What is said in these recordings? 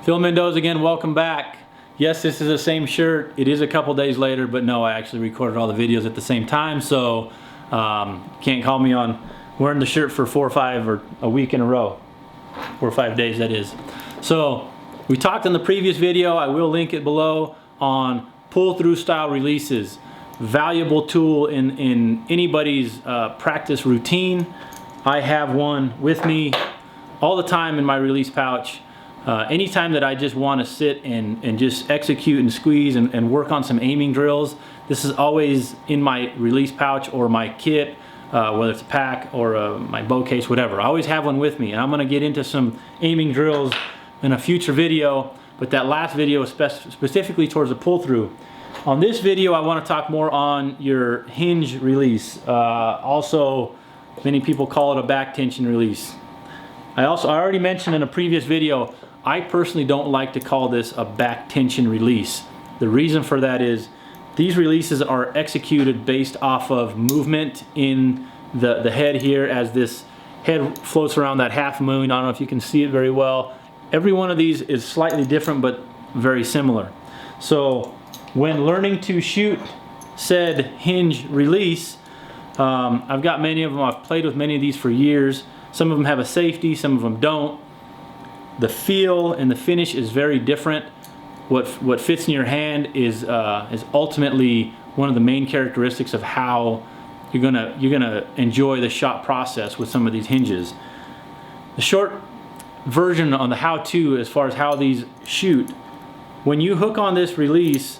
Phil Mendoza again, welcome back. Yes, this is the same shirt. It is a couple days later, but no, I actually recorded all the videos at the same time, so can't call me on wearing the shirt for 4 or 5 or a week in a row. 4 or 5 days, that is. So we talked in the previous video, I will link it below, on pull-through style releases. Valuable tool in anybody's practice routine. I have one with me all the time in my release pouch. Anytime that I just want to sit and just execute and squeeze and work on some aiming drills, this is always in my release pouch or my kit, whether it's a pack or my bow case, whatever. I always have one with me, and I'm going to get into some aiming drills in a future video, but that last video is specifically towards the pull-through. On this video, I want to talk more on your hinge release. Also, many people call it a back tension release. I already mentioned in a previous video, I personally don't like to call this a back tension release. The reason for that is these releases are executed based off of movement in the head here as this head floats around that half moon. I don't know if you can see it very well. Every one of these is slightly different but very similar. So when learning to shoot said hinge release, I've got many of them. I've played with many of these for years. Some of them have a safety, some of them don't. The feel and the finish is very different. What fits in your hand is ultimately one of the main characteristics of how you're gonna enjoy the shot process with some of these hinges. The short version on the how-to as far as how these shoot, when you hook on this release,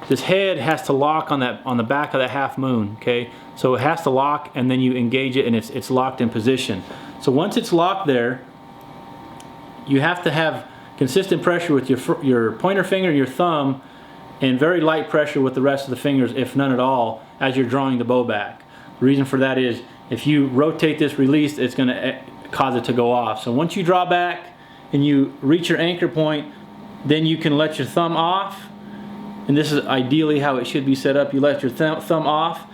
this head has to lock on the back of that half moon, okay? So it has to lock, and then you engage it and it's locked in position. So once it's locked there, you have to have consistent pressure with your pointer finger and your thumb, and very light pressure with the rest of the fingers, if none at all, as you're drawing the bow back. The reason for that is if you rotate this release, it's going to cause it to go off. So once you draw back and you reach your anchor point, then you can let your thumb off, and this is ideally how it should be set up. You let your thumb off.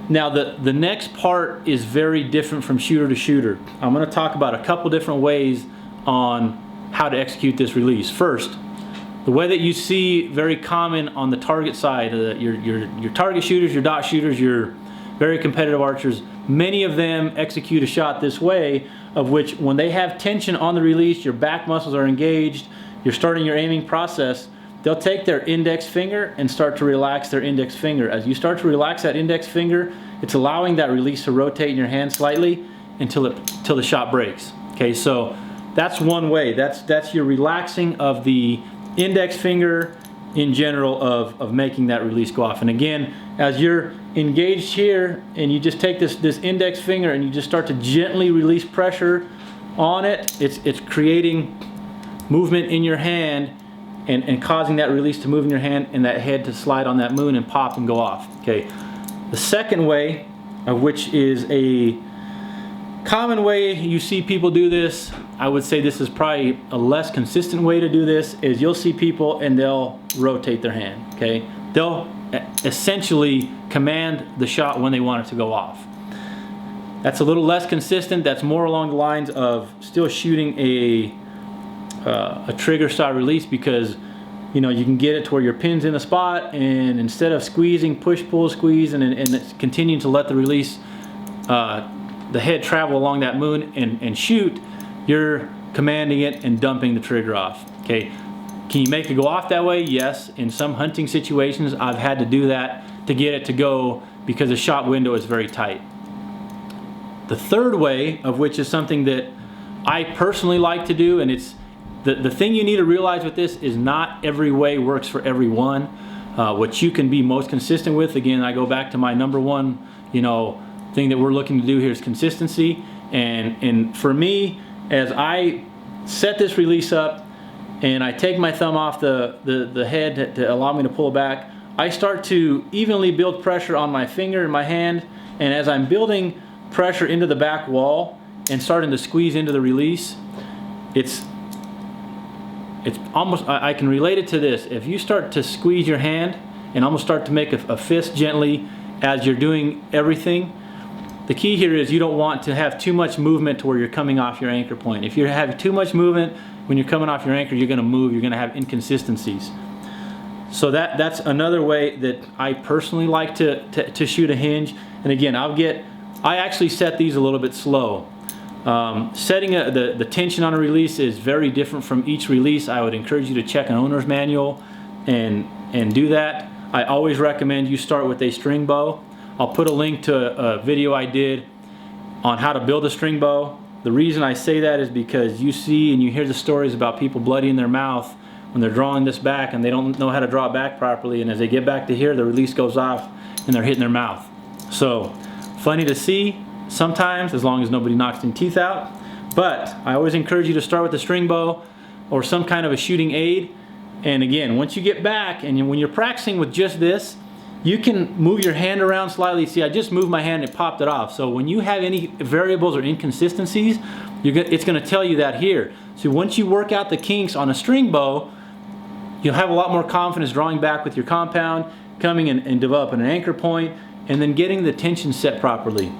Now the next part is very different from shooter to shooter. I'm going to talk about a couple different ways on how to execute this release. First, the way that you see very common on the target side, your target shooters, your dot shooters, your very competitive archers, many of them execute a shot this way, of which when they have tension on the release, your back muscles are engaged, you're starting your aiming process, they'll take their index finger and start to relax their index finger. As you start to relax that index finger, it's allowing that release to rotate in your hand slightly until the shot breaks. Okay, so that's one way. That's your relaxing of the index finger in general of making that release go off. And again, as you're engaged here and you just take this index finger and you just start to gently release pressure on it, it's creating movement in your hand and causing that release to move in your hand and that head to slide on that moon and pop and go off. Okay. The second way, which is a common way you see people do this, I would say this is probably a less consistent way to do this, is you'll see people and they'll rotate their hand, okay? They'll essentially command the shot when they want it to go off. That's a little less consistent. That's more along the lines of still shooting a trigger style release, because you know you can get it to where your pin's in a spot, and instead of squeezing, push, pull, squeeze, and it's continuing to let the release, the head travel along that moon and shoot, you're commanding it and dumping the trigger off. Okay, can you make it go off that way? Yes. In some hunting situations, I've had to do that to get it to go because the shot window is very tight. The third way, of which is something that I personally like to do, and it's the thing you need to realize with this is not every way works for everyone. What you can be most consistent with, again, I go back to my number one, thing that we're looking to do here is consistency. And for me, as I set this release up and I take my thumb off the head to allow me to pull it back, I start to evenly build pressure on my finger and my hand, and as I'm building pressure into the back wall and starting to squeeze into the release, it's almost, I can relate it to this. If you start to squeeze your hand and almost start to make a fist gently as you're doing everything, the key here is you don't want to have too much movement to where you're coming off your anchor point. If you have too much movement, when you're coming off your anchor, you're going to move, you're going to have inconsistencies. So that's another way that I personally like to shoot a hinge. And again, I actually set these a little bit slow. Setting the tension on a release is very different from each release. I would encourage you to check an owner's manual and do that. I always recommend you start with a string bow. I'll put a link to a video I did on how to build a string bow. The reason I say that is because you see and you hear the stories about people bloodying their mouth when they're drawing this back and they don't know how to draw it back properly, and as they get back to here, the release goes off and they're hitting their mouth. So funny to see sometimes, as long as nobody knocks any teeth out. But I always encourage you to start with a string bow or some kind of a shooting aid. And again, once you get back and when you're practicing with just this, you can move your hand around slightly. See, I just moved my hand and it popped it off. So when you have any variables or inconsistencies, it's going to tell you that here. So once you work out the kinks on a string bow, you'll have a lot more confidence drawing back with your compound, coming and developing an anchor point, and then getting the tension set properly.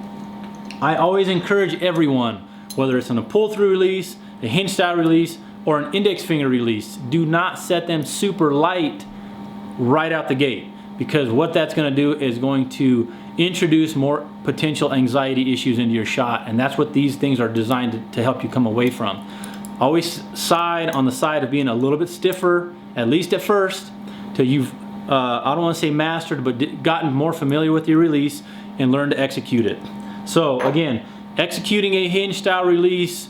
I always encourage everyone, whether it's on a pull-through release, a hinge style release, or an index finger release, do not set them super light right out the gate, because what that's going to do is going to introduce more potential anxiety issues into your shot, and that's what these things are designed to help you come away from. Always side on the side of being a little bit stiffer, at least at first, till you've, I don't want to say mastered, but gotten more familiar with your release and learn to execute it. So again, executing a hinge style release,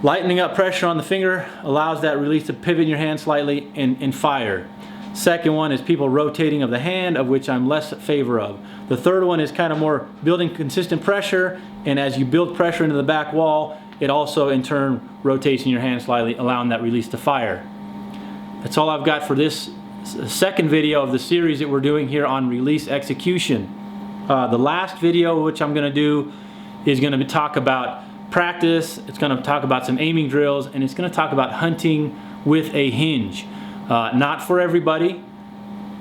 lightening up pressure on the finger allows that release to pivot in your hand slightly and fire. Second one is people rotating of the hand, of which I'm less in favor of. The third one is kind of more building consistent pressure, and as you build pressure into the back wall, it also in turn rotates in your hand slightly, allowing that release to fire. That's all I've got for this second video of the series that we're doing here on release execution. The last video, which I'm going to do, is going to talk about practice. It's going to talk about some aiming drills, and it's going to talk about hunting with a hinge. Not for everybody.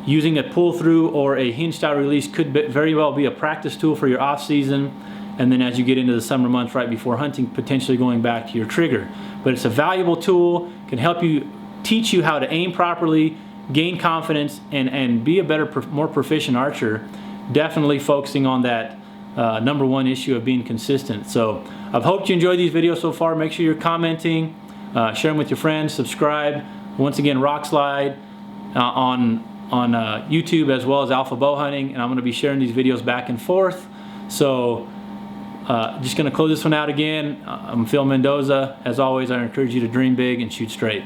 Using a pull-through or a hinge style release could very well be a practice tool for your off-season, and then as you get into the summer months right before hunting, potentially going back to your trigger. But it's a valuable tool, can help you, teach you how to aim properly, gain confidence, and be a better, more proficient archer. Definitely focusing on that number one issue of being consistent. So I've hoped you enjoyed these videos so far. Make sure you're commenting, share them with your friends, subscribe. Once again, Rokslide on YouTube, as well as Alpha Bowhunting, and I'm going to be sharing these videos back and forth. So just going to close this one out again. I'm Phil Mendoza. As always, I encourage you to dream big and shoot straight.